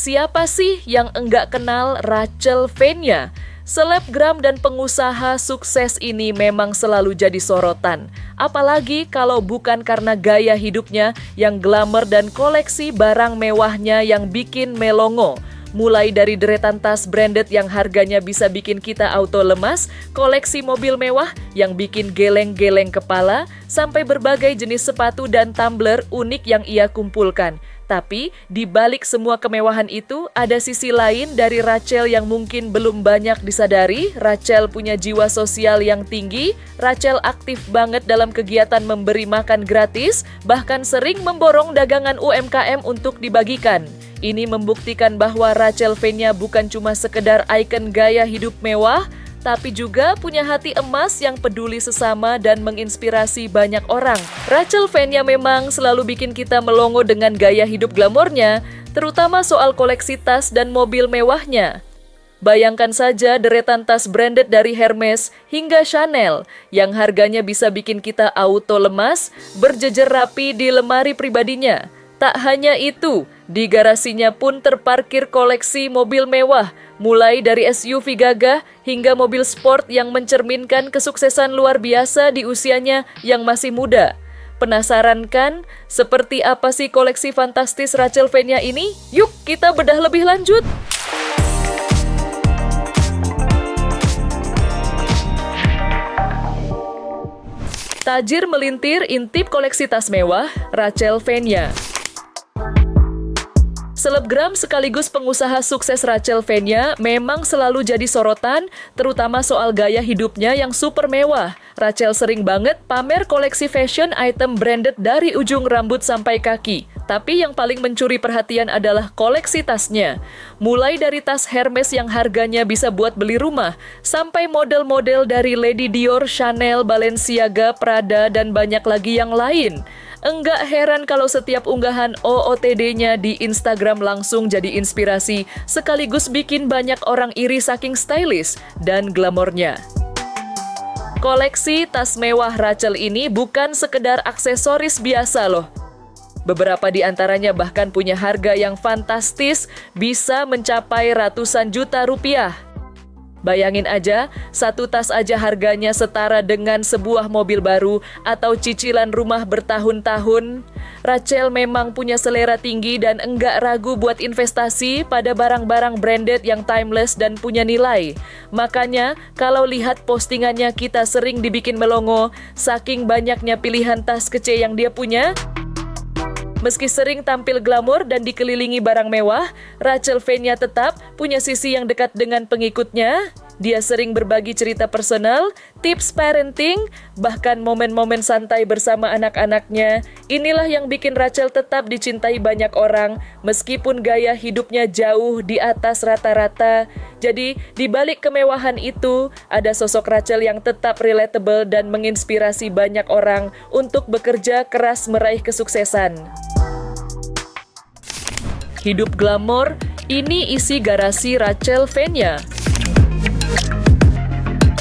Siapa sih yang enggak kenal Rachel Fenya? Selebgram dan pengusaha sukses ini memang selalu jadi sorotan. Apalagi kalau bukan karena gaya hidupnya yang glamour dan koleksi barang mewahnya yang bikin melongo. Mulai dari deretan tas branded yang harganya bisa bikin kita auto lemas, koleksi mobil mewah yang bikin geleng-geleng kepala, sampai berbagai jenis sepatu dan tumbler unik yang ia kumpulkan. Tapi, di balik semua kemewahan itu, ada sisi lain dari Rachel yang mungkin belum banyak disadari. Rachel punya jiwa sosial yang tinggi, Rachel aktif banget dalam kegiatan memberi makan gratis, bahkan sering memborong dagangan UMKM untuk dibagikan. Ini membuktikan bahwa Rachel Fenya bukan cuma sekedar ikon gaya hidup mewah, tapi juga punya hati emas yang peduli sesama dan menginspirasi banyak orang. Rachel Fenya memang selalu bikin kita melongo dengan gaya hidup glamornya, terutama soal koleksi tas dan mobil mewahnya. Bayangkan saja deretan tas branded dari Hermes hingga Chanel yang harganya bisa bikin kita auto lemas, berjejer rapi di lemari pribadinya. Tak hanya itu, di garasinya pun terparkir koleksi mobil mewah, mulai dari SUV gagah hingga mobil sport yang mencerminkan kesuksesan luar biasa di usianya yang masih muda. Penasaran kan? Seperti apa sih koleksi fantastis Rachel Fenya ini? Yuk kita bedah lebih lanjut! Tajir melintir intip koleksi tas mewah Rachel Fenya. Selebgram sekaligus pengusaha sukses Rachel Fenya memang selalu jadi sorotan, terutama soal gaya hidupnya yang super mewah. Rachel sering banget pamer koleksi fashion item branded dari ujung rambut sampai kaki. Tapi yang paling mencuri perhatian adalah koleksi tasnya. Mulai dari tas Hermes yang harganya bisa buat beli rumah, sampai model-model dari Lady Dior, Chanel, Balenciaga, Prada, dan banyak lagi yang lain. Enggak heran kalau setiap unggahan OOTD-nya di Instagram langsung jadi inspirasi, sekaligus bikin banyak orang iri saking stylish dan glamornya. Koleksi tas mewah Rachel ini bukan sekedar aksesoris biasa loh. Beberapa di antaranya bahkan punya harga yang fantastis, bisa mencapai ratusan juta rupiah. Bayangin aja, satu tas aja harganya setara dengan sebuah mobil baru atau cicilan rumah bertahun-tahun. Rachel memang punya selera tinggi dan enggak ragu buat investasi pada barang-barang branded yang timeless dan punya nilai. Makanya, kalau lihat postingannya kita sering dibikin melongo, saking banyaknya pilihan tas kece yang dia punya. Meski sering tampil glamor dan dikelilingi barang mewah, Rachel Fenya tetap punya sisi yang dekat dengan pengikutnya. Dia sering berbagi cerita personal, tips parenting, bahkan momen-momen santai bersama anak-anaknya. Inilah yang bikin Rachel tetap dicintai banyak orang, meskipun gaya hidupnya jauh di atas rata-rata. Jadi, di balik kemewahan itu, ada sosok Rachel yang tetap relatable dan menginspirasi banyak orang untuk bekerja keras meraih kesuksesan. Hidup glamor, ini isi garasi Rachel Fenya.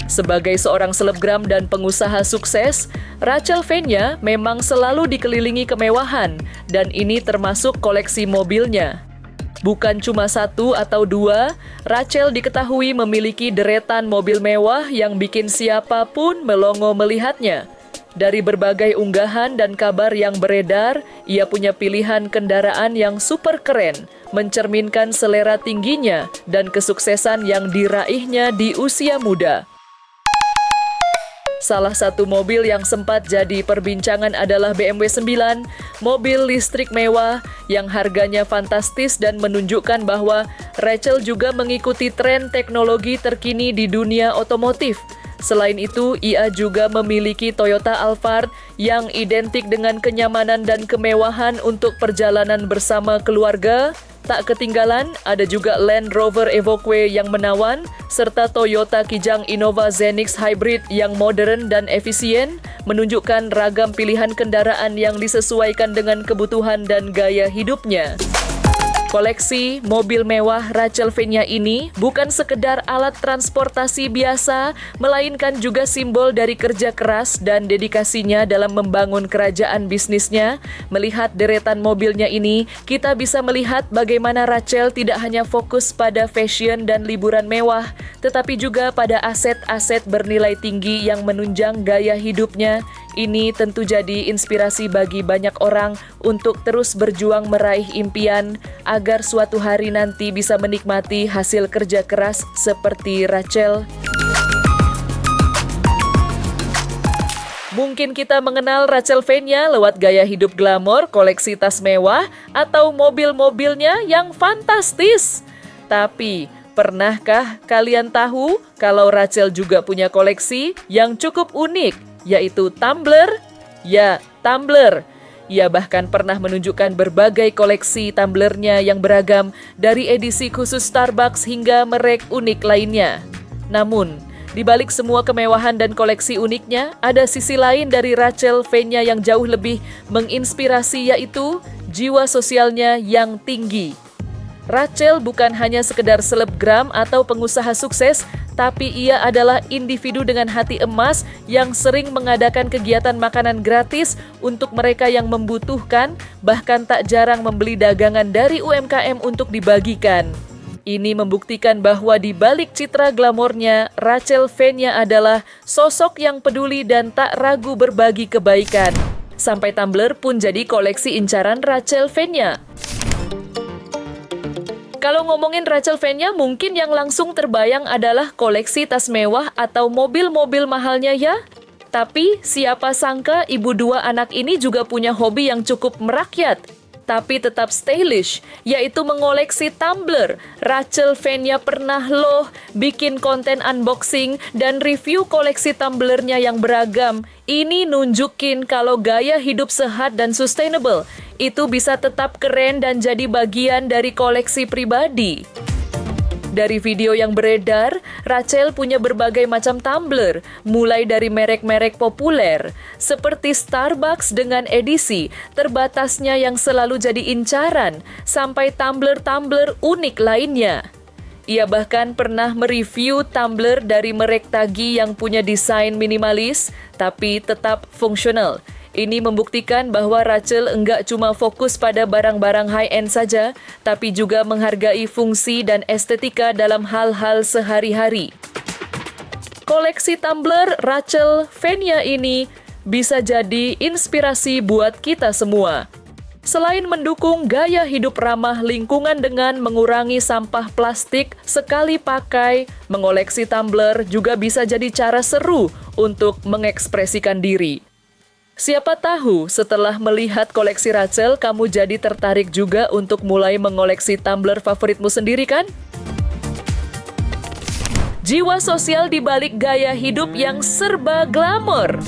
Sebagai seorang selebgram dan pengusaha sukses, Rachel Fenya memang selalu dikelilingi kemewahan, dan ini termasuk koleksi mobilnya. Bukan cuma satu atau dua, Rachel diketahui memiliki deretan mobil mewah yang bikin siapapun melongo melihatnya. Dari berbagai unggahan dan kabar yang beredar, ia punya pilihan kendaraan yang super keren, mencerminkan selera tingginya dan kesuksesan yang diraihnya di usia muda. Salah satu mobil yang sempat jadi perbincangan adalah BMW 9, mobil listrik mewah yang harganya fantastis dan menunjukkan bahwa Rachel juga mengikuti tren teknologi terkini di dunia otomotif. Selain itu, ia juga memiliki Toyota Alphard yang identik dengan kenyamanan dan kemewahan untuk perjalanan bersama keluarga. Tak ketinggalan, ada juga Land Rover Evoque yang menawan, serta Toyota Kijang Innova Zenix Hybrid yang modern dan efisien, menunjukkan ragam pilihan kendaraan yang disesuaikan dengan kebutuhan dan gaya hidupnya. Koleksi mobil mewah Rachel Fenya ini bukan sekedar alat transportasi biasa, melainkan juga simbol dari kerja keras dan dedikasinya dalam membangun kerajaan bisnisnya. Melihat deretan mobilnya ini, kita bisa melihat bagaimana Rachel tidak hanya fokus pada fashion dan liburan mewah, tetapi juga pada aset-aset bernilai tinggi yang menunjang gaya hidupnya. Ini tentu jadi inspirasi bagi banyak orang untuk terus berjuang meraih impian agar suatu hari nanti bisa menikmati hasil kerja keras seperti Rachel. Mungkin kita mengenal Rachel Fenya lewat gaya hidup glamor, koleksi tas mewah, atau mobil-mobilnya yang fantastis. Tapi, pernahkah kalian tahu kalau Rachel juga punya koleksi yang cukup unik? Yaitu tumbler. Ya, tumbler. Ia bahkan pernah menunjukkan berbagai koleksi tumblernya yang beragam, dari edisi khusus Starbucks hingga merek unik lainnya. Namun, di balik semua kemewahan dan koleksi uniknya, ada sisi lain dari Rachel Fenya yang jauh lebih menginspirasi, yaitu jiwa sosialnya yang tinggi. Rachel bukan hanya sekedar selebgram atau pengusaha sukses, tapi ia adalah individu dengan hati emas yang sering mengadakan kegiatan makanan gratis untuk mereka yang membutuhkan, bahkan tak jarang membeli dagangan dari UMKM untuk dibagikan. Ini membuktikan bahwa di balik citra glamornya, Rachel Fenya adalah sosok yang peduli dan tak ragu berbagi kebaikan. Sampai tumbler pun jadi koleksi incaran Rachel Fenya. Kalau ngomongin Rachel Fenya, mungkin yang langsung terbayang adalah koleksi tas mewah atau mobil-mobil mahalnya ya. Tapi siapa sangka ibu dua anak ini juga punya hobi yang cukup merakyat, tapi tetap stylish, yaitu mengoleksi tumbler. Rachel Fenya pernah loh bikin konten unboxing dan review koleksi tumblernya yang beragam. Ini nunjukin kalau gaya hidup sehat dan sustainable itu bisa tetap keren dan jadi bagian dari koleksi pribadi. Dari video yang beredar, Rachel punya berbagai macam tumbler, mulai dari merek-merek populer, seperti Starbucks dengan edisi terbatasnya yang selalu jadi incaran, sampai tumbler-tumbler unik lainnya. Ia bahkan pernah mereview tumbler dari merek Tagi yang punya desain minimalis, tapi tetap fungsional. Ini membuktikan bahwa Rachel enggak cuma fokus pada barang-barang high-end saja, tapi juga menghargai fungsi dan estetika dalam hal-hal sehari-hari. Koleksi tumbler Rachel Fenya ini bisa jadi inspirasi buat kita semua. Selain mendukung gaya hidup ramah lingkungan dengan mengurangi sampah plastik sekali pakai, mengoleksi tumbler juga bisa jadi cara seru untuk mengekspresikan diri. Siapa tahu setelah melihat koleksi Rachel, kamu jadi tertarik juga untuk mulai mengoleksi tumbler favoritmu sendiri kan? Jiwa sosial di balik gaya hidup yang serba glamor.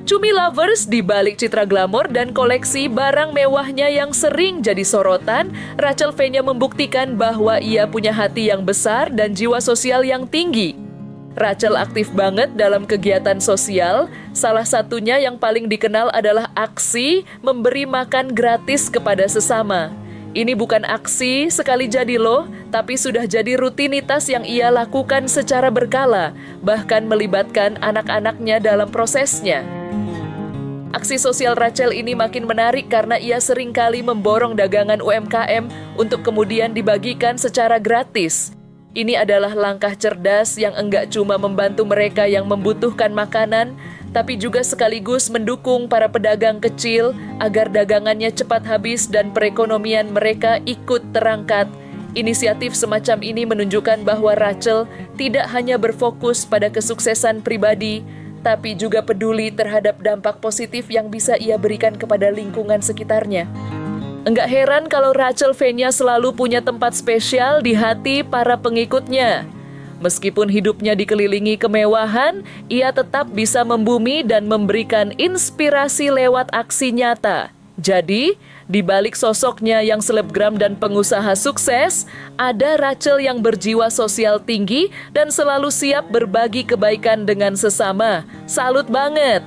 Cumi lovers di balik citra glamor dan koleksi barang mewahnya yang sering jadi sorotan, Rachel Fenya membuktikan bahwa ia punya hati yang besar dan jiwa sosial yang tinggi. Rachel aktif banget dalam kegiatan sosial, salah satunya yang paling dikenal adalah aksi memberi makan gratis kepada sesama. Ini bukan aksi sekali jadi loh, tapi sudah jadi rutinitas yang ia lakukan secara berkala, bahkan melibatkan anak-anaknya dalam prosesnya. Aksi sosial Rachel ini makin menarik karena ia seringkali memborong dagangan UMKM untuk kemudian dibagikan secara gratis. Ini adalah langkah cerdas yang enggak cuma membantu mereka yang membutuhkan makanan, tapi juga sekaligus mendukung para pedagang kecil agar dagangannya cepat habis dan perekonomian mereka ikut terangkat. Inisiatif semacam ini menunjukkan bahwa Rachel tidak hanya berfokus pada kesuksesan pribadi, tapi juga peduli terhadap dampak positif yang bisa ia berikan kepada lingkungan sekitarnya. Enggak heran kalau Rachel Fenya selalu punya tempat spesial di hati para pengikutnya. Meskipun hidupnya dikelilingi kemewahan, ia tetap bisa membumi dan memberikan inspirasi lewat aksi nyata. Jadi, di balik sosoknya yang selebgram dan pengusaha sukses, ada Rachel yang berjiwa sosial tinggi dan selalu siap berbagi kebaikan dengan sesama. Salut banget!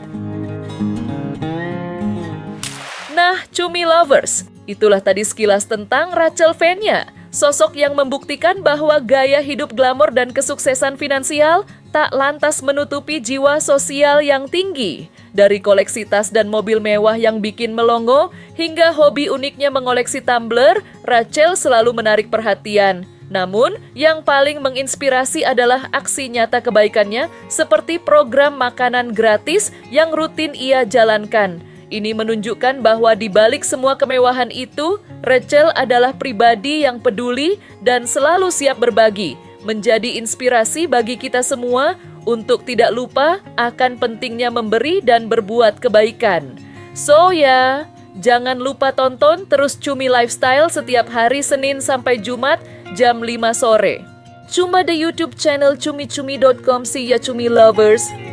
Nah, Cumi Lovers, Itulah tadi sekilas tentang Rachel Fenya, sosok yang membuktikan bahwa gaya hidup glamor dan kesuksesan finansial tak lantas menutupi jiwa sosial yang tinggi. Dari koleksi tas dan mobil mewah yang bikin melongo, hingga hobi uniknya mengoleksi tumbler, Rachel selalu menarik perhatian. Namun, yang paling menginspirasi adalah aksi nyata kebaikannya seperti program makanan gratis yang rutin ia jalankan. Ini menunjukkan bahwa di balik semua kemewahan itu, Rachel adalah pribadi yang peduli dan selalu siap berbagi, menjadi inspirasi bagi kita semua untuk tidak lupa akan pentingnya memberi dan berbuat kebaikan. So ya, jangan lupa tonton terus Cumi Lifestyle setiap hari Senin sampai Jumat jam 5 sore. Cuma di YouTube channel cumicumi.com. See ya Cumi Lovers!